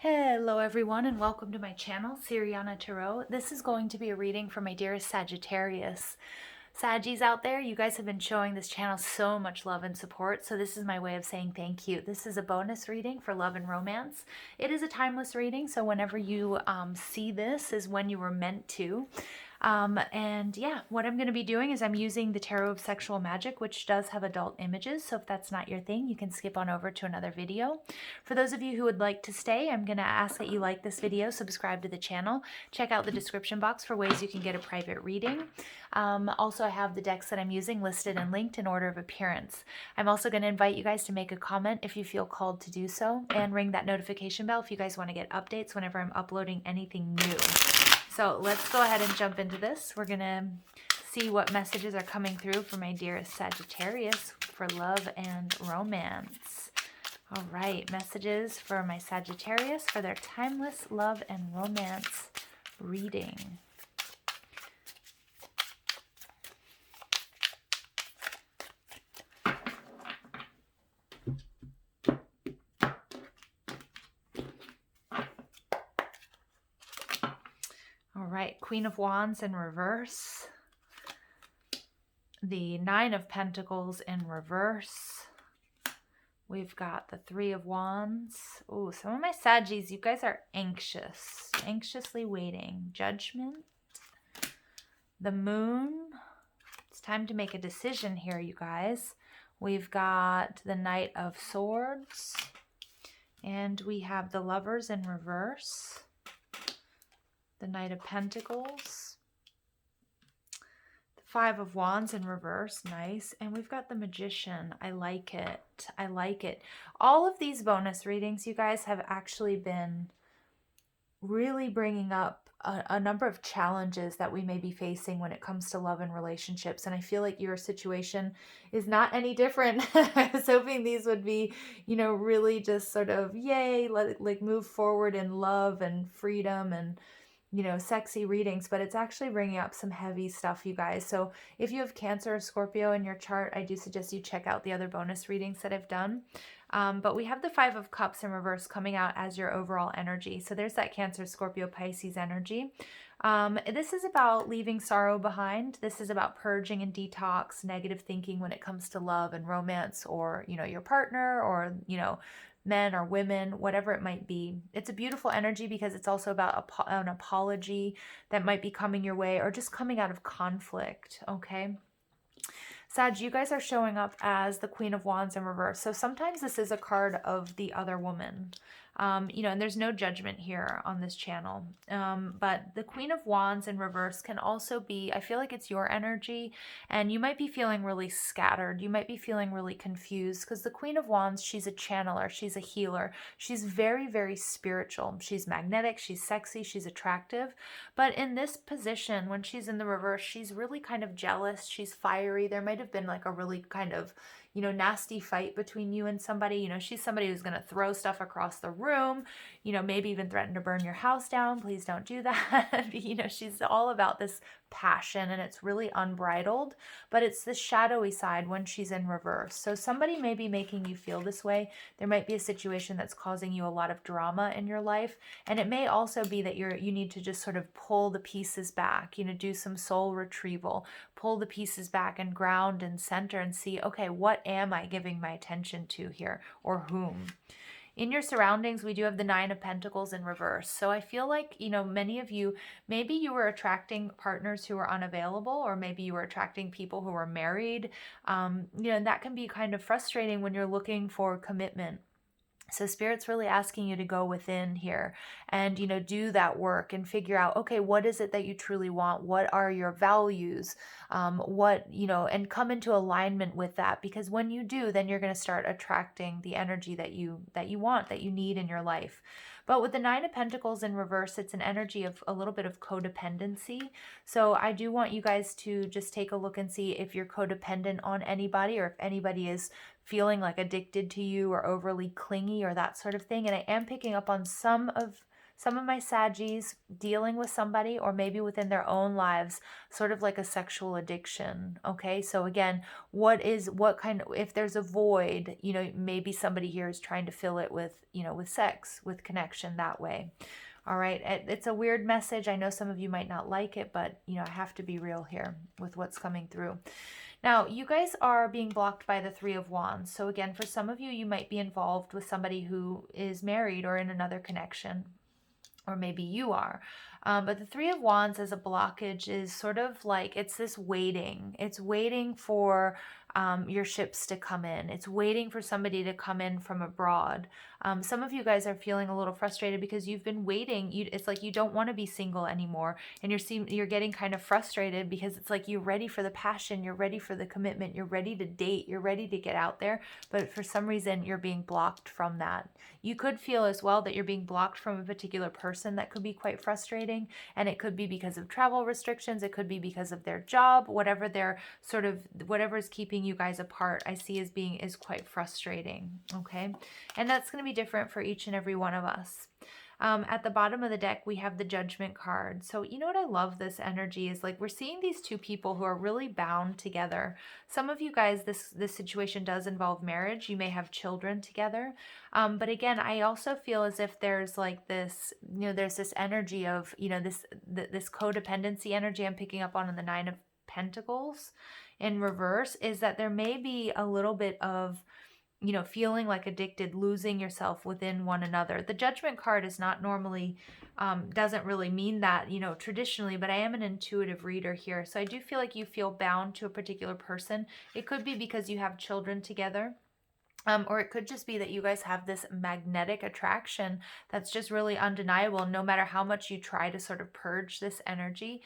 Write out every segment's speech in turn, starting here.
Hello everyone and welcome to my channel, Siriana Tarot. This is going to be a reading for my dearest Sagittarius. Saggies out there, you guys have been showing this channel so much love and support, so this is my way of saying thank you. This is a bonus reading for love and romance. It is a timeless reading, so whenever you see this is when you were meant to. And yeah, what I'm going to be doing is I'm using the Tarot of Sexual Magic, which does have adult images. So if that's not your thing, you can skip on over to another video. For those of you who would like to stay, I'm going to ask that you like this video, subscribe to the channel, check out the description box for ways you can get a private reading. Also, I have the decks that I'm using listed and linked in order of appearance. I'm also going to invite you guys to make a comment if you feel called to do so, and ring that notification bell if you guys want to get updates whenever I'm uploading anything new. So let's go ahead and jump into this. We're going to see what messages are coming through for my dearest Sagittarius for love and romance. All right, messages for my Sagittarius for their timeless love and romance reading. All right, Queen of Wands in reverse. The Nine of Pentacles in reverse. We've got the Three of Wands. Oh, some of my Saggies, you guys are anxious. Anxiously waiting. Judgment. The Moon. It's time to make a decision here, you guys. We've got the Knight of Swords. And we have the Lovers in reverse. The Knight of Pentacles. The Five of Wands in reverse. Nice. And we've got the Magician. I like it. I like it. All of these bonus readings, you guys, have actually been really bringing up a number of challenges that we may be facing when it comes to love and relationships. And I feel like your situation is not any different. I was hoping these would be, you know, really just sort of, yay, like move forward in love and freedom and, you know, sexy readings, but it's actually bringing up some heavy stuff, you guys. So if you have Cancer or Scorpio in your chart, I do suggest you check out the other bonus readings that I've done. But we have the Five of Cups in reverse coming out as your overall energy. So there's that Cancer, Scorpio, Pisces energy. This is about leaving sorrow behind. This is about purging and detox negative thinking when it comes to love and romance, or, you know, your partner, or, you know, men or women, whatever it might be. It's a beautiful energy because it's also about an apology that might be coming your way, or just coming out of conflict, okay? Sag, you guys are showing up as the Queen of Wands in reverse. So sometimes this is a card of the other woman. You know, and there's no judgment here on this channel. But the Queen of Wands in reverse can also be, I feel like it's your energy, and you might be feeling really scattered. You might be feeling really confused because the Queen of Wands, she's a channeler. She's a healer. She's very, very spiritual. She's magnetic. She's sexy. She's attractive. But in this position, when she's in the reverse, she's really kind of jealous. She's fiery. There might have been like a really kind of, you know, nasty fight between you and somebody. You know, she's somebody who's going to throw stuff across the room, you know, maybe even threaten to burn your house down. Please don't do that. You know, she's all about this passion, and it's really unbridled, but it's the shadowy side when she's in reverse. So somebody may be making you feel this way. There might be a situation that's causing you a lot of drama in your life, and it may also be that you need to just sort of pull the pieces back, you know, do some soul retrieval, pull the pieces back and ground and center and see, okay, what am I giving my attention to here, or whom? In your surroundings, we do have the Nine of Pentacles in reverse. So I feel like, you know, many of you, maybe you were attracting partners who are unavailable, or maybe you were attracting people who are married. You know, and that can be kind of frustrating when you're looking for commitment. So Spirit's really asking you to go within here and, you know, do that work and figure out, okay, what is it that you truly want? What are your values? What, you know, and come into alignment with that, because when you do, then you're going to start attracting the energy that you want, that you need in your life. But with the Nine of Pentacles in reverse, it's an energy of a little bit of codependency. So I do want you guys to just take a look and see if you're codependent on anybody, or if anybody is feeling like addicted to you or overly clingy or that sort of thing. And I am picking up on some of some of my Saggies dealing with somebody, or maybe within their own lives, sort of like a sexual addiction. Okay, so again, what kind of, if there's a void, you know, maybe somebody here is trying to fill it with, you know, with sex, with connection that way. All right, it's a weird message. I know some of you might not like it, but you know, I have to be real here with what's coming through. Now, you guys are being blocked by the Three of Wands. So again, for some of you, you might be involved with somebody who is married or in another connection, or maybe you are. But the Three of Wands as a blockage is sort of like, it's this waiting. It's waiting for your ships to come in. It's waiting for somebody to come in from abroad. Some of you guys are feeling a little frustrated because you've been waiting. It's like you don't want to be single anymore, and you're getting kind of frustrated because it's like you're ready for the passion, you're ready for the commitment, you're ready to date, you're ready to get out there, but for some reason you're being blocked from that. You could feel as well that you're being blocked from a particular person. That could be quite frustrating, and it could be because of travel restrictions, it could be because of their job, whatever is keeping you guys apart, I see is quite frustrating. Okay, and that's going to be different for each and every one of us. At the bottom of the deck, we have the Judgment card. So you know what I love this energy is, like, we're seeing these two people who are really bound together. Some of you guys, this situation does involve marriage. You may have children together. But again, I also feel as if there's like this, you know, there's this energy of, you know, this codependency energy I'm picking up on in the Nine of Pentacles in reverse, is that there may be a little bit of, you know, feeling like addicted, losing yourself within one another. The Judgment card is not normally, doesn't really mean that, you know, traditionally, but I am an intuitive reader here. So I do feel like you feel bound to a particular person. It could be because you have children together. Or it could just be that you guys have this magnetic attraction that's just really undeniable. No matter how much you try to sort of purge this energy,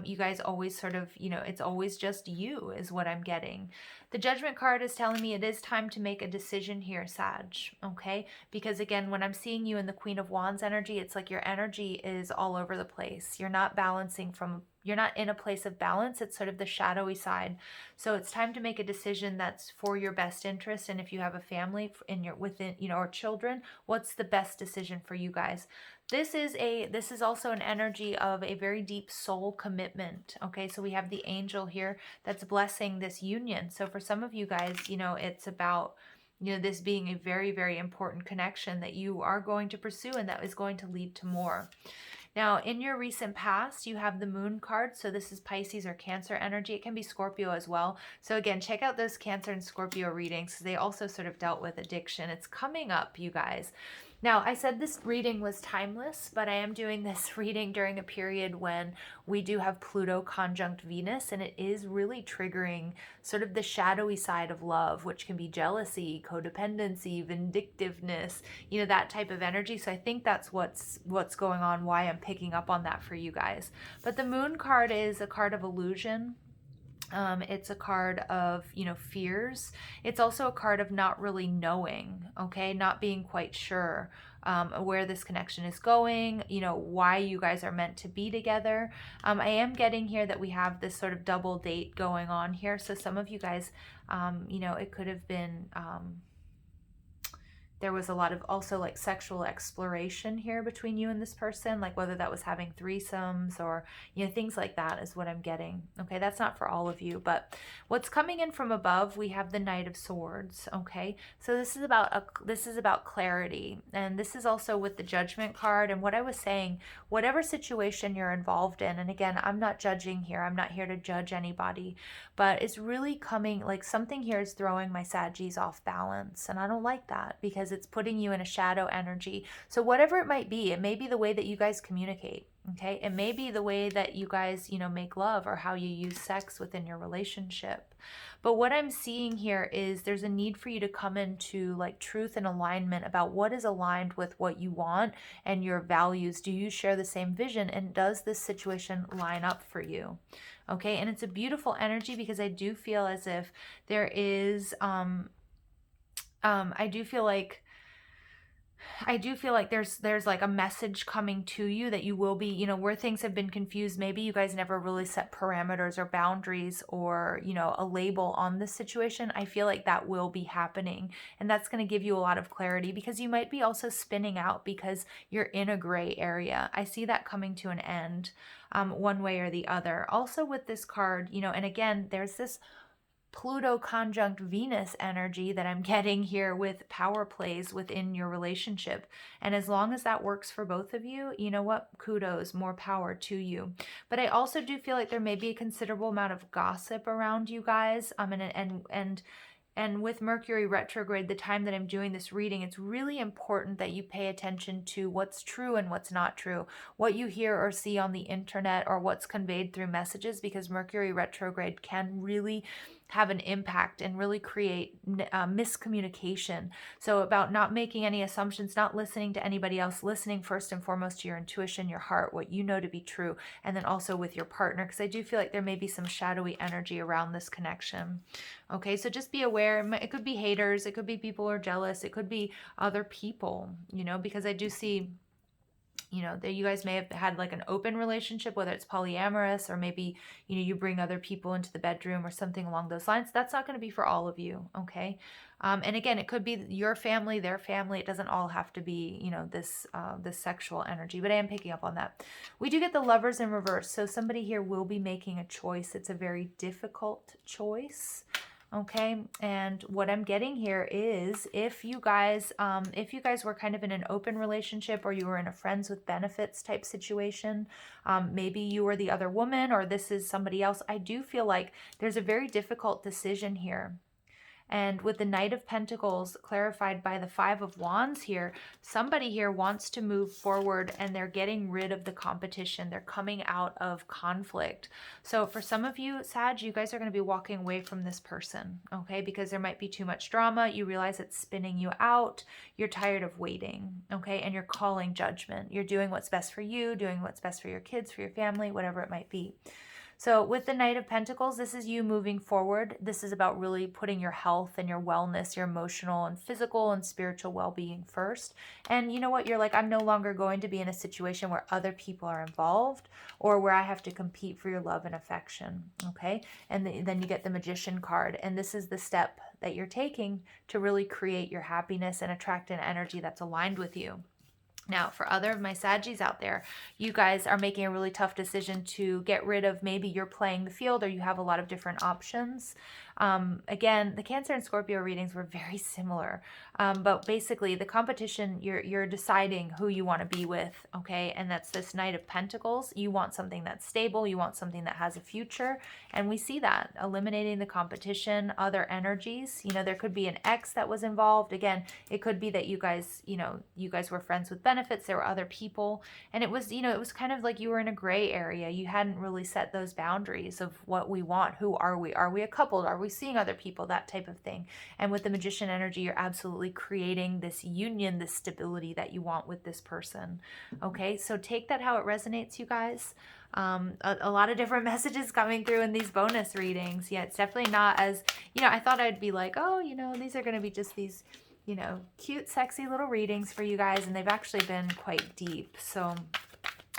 you guys always sort of, you know, it's always just you is what I'm getting. The Judgment card is telling me it is time to make a decision here, Sag, okay? Because again, when I'm seeing you in the Queen of Wands energy, it's like your energy is all over the place. You're not balancing you're not in a place of balance. It's sort of the shadowy side. So it's time to make a decision that's for your best interest. And if you have a family within, you know, or children, what's the best decision for you guys? This is also an energy of a very deep soul commitment. Okay, so we have the angel here that's blessing this union. So for some of you guys, you know, it's about, you know, this being a very, very important connection that you are going to pursue, and that is going to lead to more. Now, in your recent past, you have the Moon card. So this is Pisces or Cancer energy. It can be Scorpio as well. So again, check out those Cancer and Scorpio readings. They also sort of dealt with addiction. It's coming up, you guys. Now, I said this reading was timeless, but I am doing this reading during a period when we do have Pluto conjunct Venus, and it is really triggering sort of the shadowy side of love, which can be jealousy, codependency, vindictiveness, you know, that type of energy. So I think that's what's going on, why I'm picking up on that for you guys. But the Moon card is a card of illusion. It's a card of, you know, fears. It's also a card of not really knowing, okay? Not being quite sure where this connection is going, you know, why you guys are meant to be together. I am getting here that we have this sort of double date going on here. So some of you guys, you know, it could have been... there was a lot of also like sexual exploration here between you and this person, like whether that was having threesomes or, you know, things like that is what I'm getting. Okay, that's not for all of you, but what's coming in from above, we have the Knight of Swords. Okay, so this is about clarity, and this is also with the Judgment card. And what I was saying, whatever situation you're involved in, and again, I'm not judging here, I'm not here to judge anybody, but it's really coming, like something here is throwing my Saggies off balance, and I don't like that because it's putting you in a shadow energy. So whatever it might be, it may be the way that you guys communicate, okay? It may be the way that you guys, you know, make love, or how you use sex within your relationship. But what I'm seeing here is there's a need for you to come into like truth and alignment about what is aligned with what you want and your values. Do you share the same vision, and does this situation line up for you? Okay, and it's a beautiful energy because I do feel as if there is, I do feel like I do feel like there's like a message coming to you that you will be, you know, where things have been confused. Maybe you guys never really set parameters or boundaries or, you know, a label on this situation. I feel like that will be happening, and that's going to give you a lot of clarity, because you might be also spinning out because you're in a gray area. I see that coming to an end, one way or the other. Also with this card, you know, and again, there's this Pluto conjunct Venus energy that I'm getting here with power plays within your relationship. And as long as that works for both of you, you know what? Kudos, more power to you. But I also do feel like there may be a considerable amount of gossip around you guys. And with Mercury retrograde, the time that I'm doing this reading, it's really important that you pay attention to what's true and what's not true, what you hear or see on the internet or what's conveyed through messages, because Mercury retrograde can really have an impact and really create miscommunication. So about not making any assumptions, not listening to anybody else, listening first and foremost to your intuition, your heart, what you know to be true, and then also with your partner, because I do feel like there may be some shadowy energy around this connection. Okay, so just be aware. It could be haters, it could be people who are jealous, it could be other people, you know, because I do see, you know, that you guys may have had like an open relationship, whether it's polyamorous or maybe, you know, you bring other people into the bedroom or something along those lines. That's not going to be for all of you, okay? And again, it could be your family, their family. It doesn't all have to be, you know, this sexual energy, but I am picking up on that. We do get the Lovers in reverse, so somebody here will be making a choice. It's a very difficult choice. Okay, and what I'm getting here is if you guys were kind of in an open relationship, or you were in a friends with benefits type situation, maybe you were the other woman or this is somebody else, I do feel like there's a very difficult decision here. And with the Knight of Pentacles clarified by the Five of Wands here, somebody here wants to move forward and they're getting rid of the competition. They're coming out of conflict. So for some of you, Sag, you guys are going to be walking away from this person, okay? Because there might be too much drama. You realize it's spinning you out. You're tired of waiting, okay? And you're calling judgment. You're doing what's best for you, doing what's best for your kids, for your family, whatever it might be. So with the Knight of Pentacles, this is you moving forward. This is about really putting your health and your wellness, your emotional and physical and spiritual well-being first. And you know what? You're like, I'm no longer going to be in a situation where other people are involved or where I have to compete for your love and affection, okay? And then you get the Magician card. And this is the step that you're taking to really create your happiness and attract an energy that's aligned with you. Now, for other of my Saggies out there, you guys are making a really tough decision to get rid of, maybe you're playing the field or you have a lot of different options. Again, the Cancer and Scorpio readings were very similar, but basically the competition, you're deciding who you want to be with, okay? And that's this Knight of Pentacles. You want something that's stable. You want something that has a future. And we see that, eliminating the competition, other energies. You know, there could be an ex that was involved. Again, it could be that you guys, you know, you guys were friends with benefits. There were other people. And it was, you know, it was kind of like you were in a gray area. You hadn't really set those boundaries of what we want. Who are we? Are we a couple? Are we seeing other people? That type of thing. And with the Magician energy, you're absolutely creating this union, this stability that you want with this person. Okay, so take that how it resonates, you guys. A lot of different messages coming through in these bonus readings. Yeah, it's definitely not as, you know, I thought I'd be like, oh, you know, these are going to be just these, you know, cute, sexy little readings for you guys. And they've actually been quite deep. So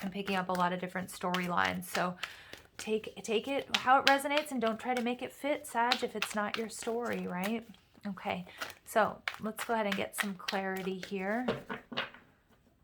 I'm picking up a lot of different storylines. So take it how it resonates and don't try to make it fit, Sag, if it's not your story, right? Okay, so let's go ahead and get some clarity here.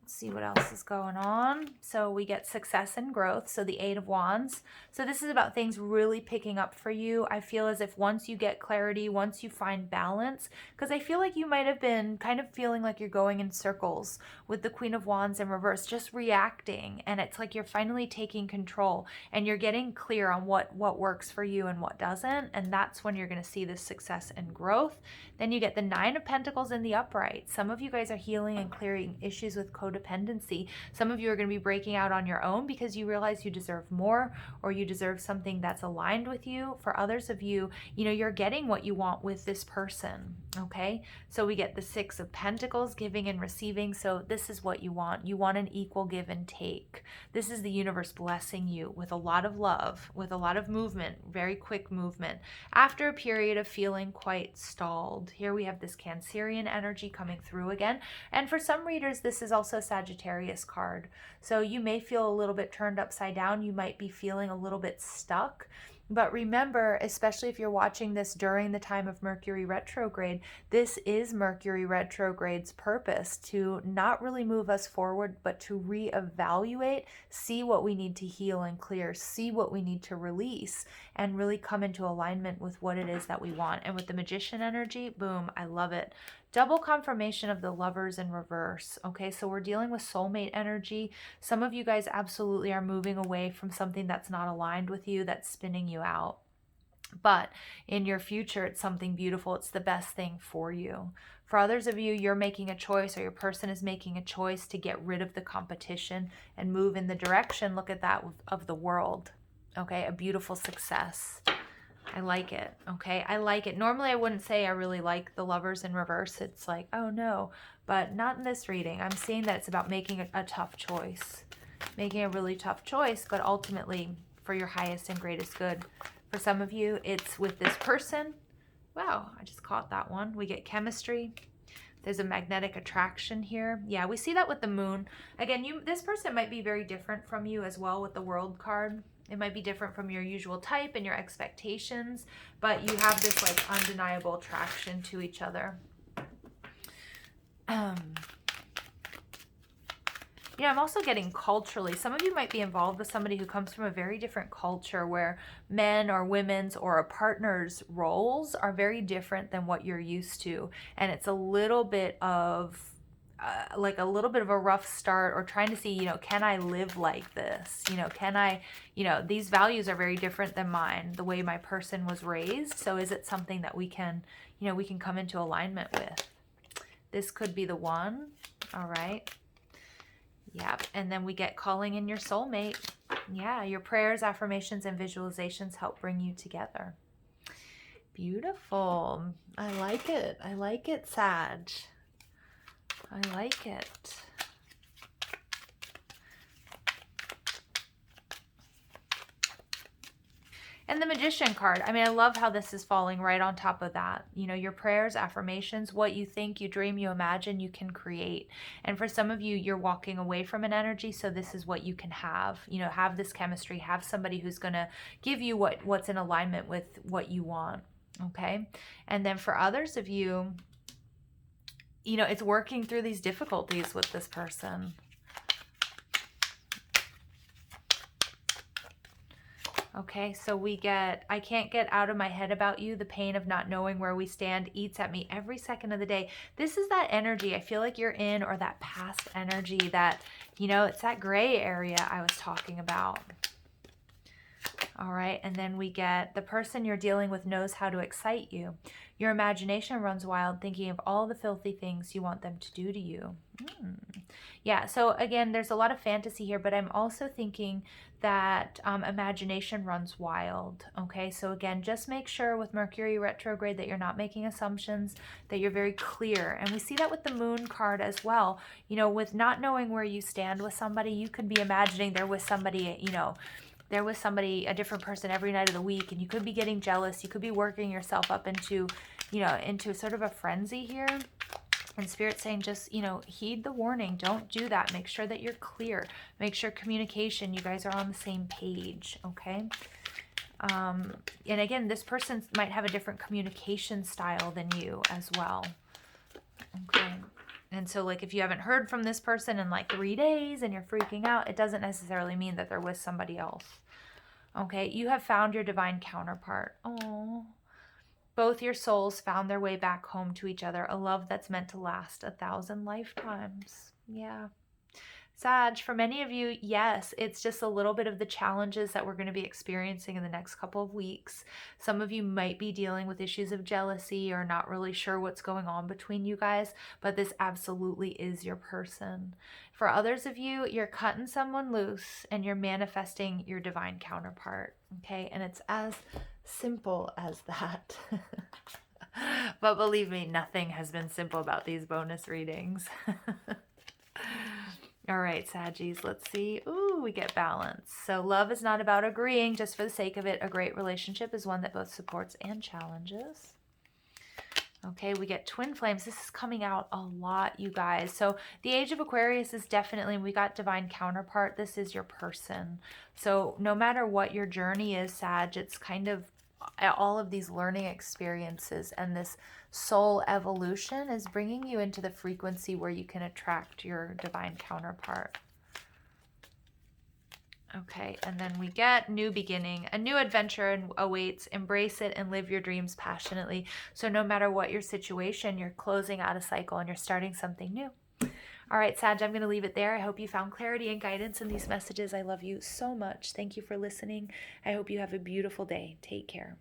See what else is going on. So we get success and growth. So the Eight of Wands. So this is about things really picking up for you. I feel as if once you get clarity, once you find balance, because I feel like you might have been kind of feeling like you're going in circles with the Queen of Wands in reverse, just reacting. And it's like you're finally taking control and you're getting clear on what works for you and what doesn't. And that's when you're going to see this success and growth. Then you get the Nine of Pentacles in the upright. Some of you guys are healing and clearing issues with codependency codependency. Some of you are going to be breaking out on your own because you realize you deserve more, or you deserve something that's aligned with you. For others of you, you know, you're getting what you want with this person, okay? So we get the Six of Pentacles, giving and receiving. So this is what you want. You want an equal give and take. This is the universe blessing you with a lot of love, with a lot of movement, very quick movement, after a period of feeling quite stalled. Here we have this Cancerian energy coming through again. And for some readers, this is also a Sagittarius card. So you may feel a little bit turned upside down. You might be feeling a little bit stuck. But remember, especially if you're watching this during the time of Mercury retrograde, this is Mercury retrograde's purpose, to not really move us forward, but to reevaluate, see what we need to heal and clear, see what we need to release, and really come into alignment with what it is that we want. And with the Magician energy, boom, I love it. Double confirmation of the Lovers in reverse. Okay, so we're dealing with soulmate energy. Some of you guys absolutely are moving away from something that's not aligned with you, that's spinning you out. But in your future, it's something beautiful. It's the best thing for you. For others of you, you're making a choice, or your person is making a choice to get rid of the competition and move in the direction, look at that, of the world. Okay, a beautiful success. I like it, okay? I like it. Normally, I wouldn't say I really like the Lovers in reverse. It's like, oh no, but not in this reading. I'm seeing that it's about making a tough choice, making a really tough choice, but ultimately for your highest and greatest good. For some of you, it's with this person. Wow, I just caught that one. We get chemistry. There's a magnetic attraction here. Yeah, we see that with the moon. Again, this person might be very different from you as well with the World card. It might be different from your usual type and your expectations, but you have this like undeniable attraction to each other. You know, I'm also getting culturally, some of you might be involved with somebody who comes from a very different culture where men or women's or a partner's roles are very different than what you're used to. And it's a little bit of like a little bit of a rough start, or trying to see, you know, can I live like this? You know, can I, you know, these values are very different than mine, the way my person was raised. So is it something that we can, you know, we can come into alignment with? This could be the one. All right. Yep. And then we get calling in your soulmate. Yeah. Your prayers, affirmations, and visualizations help bring you together. Beautiful. I like it. I like it, Sag. I like it. And the Magician card. I mean, I love how this is falling right on top of that. You know, your prayers, affirmations, what you think, you dream, you imagine, you can create. And for some of you, you're walking away from an energy, so this is what you can have. You know, have this chemistry, have somebody who's going to give you what's in alignment with what you want. Okay? And then for others of you, you know, it's working through these difficulties with this person. Okay, so we get, I can't get out of my head about you. The pain of not knowing where we stand eats at me every second of the day. This is that energy I feel like you're in, or that past energy that, you know, it's that gray area I was talking about. All right, and then we get the person you're dealing with knows how to excite you. Your imagination runs wild thinking of all the filthy things you want them to do to you. Yeah, so again, there's a lot of fantasy here, but I'm also thinking that imagination runs wild. Okay, so again, just make sure with Mercury retrograde that you're not making assumptions, that you're very clear. And we see that with the Moon card as well. You know, with not knowing where you stand with somebody, you could be imagining they're with somebody, you know, they're with somebody, a different person every night of the week, and you could be getting jealous. You could be working yourself up into, you know, into sort of a frenzy here. And Spirit saying, just, you know, heed the warning. Don't do that. Make sure that you're clear. Make sure communication, you guys are on the same page, okay? And again, this person might have a different communication style than you as well, okay? And so, like, if you haven't heard from this person in like 3 days and you're freaking out, it doesn't necessarily mean that they're with somebody else, okay? You have found your divine counterpart. Oh. Both your souls found their way back home to each other, a love that's meant to last 1,000 lifetimes. Yeah. Sag, for many of you, yes, it's just a little bit of the challenges that we're going to be experiencing in the next couple of weeks. Some of you might be dealing with issues of jealousy or not really sure what's going on between you guys, but this absolutely is your person. For others of you, you're cutting someone loose and you're manifesting your divine counterpart, okay? And it's as simple as that. But believe me, nothing has been simple about these bonus readings. All right, Saggies, let's see. Ooh, we get balance. So love is not about agreeing just for the sake of it. A great relationship is one that both supports and challenges. Okay, we get twin flames. This is coming out a lot, you guys. So the age of Aquarius is definitely, we got divine counterpart. This is your person. So no matter what your journey is, Sag, it's kind of all of these learning experiences and this soul evolution is bringing you into the frequency where you can attract your divine counterpart. Okay, and then we get new beginning. A new adventure awaits. Embrace it and live your dreams passionately. So no matter what your situation, you're closing out a cycle and you're starting something new. All right, Sag, I'm going to leave it there. I hope you found clarity and guidance in these messages. I love you so much. Thank you for listening. I hope you have a beautiful day. Take care.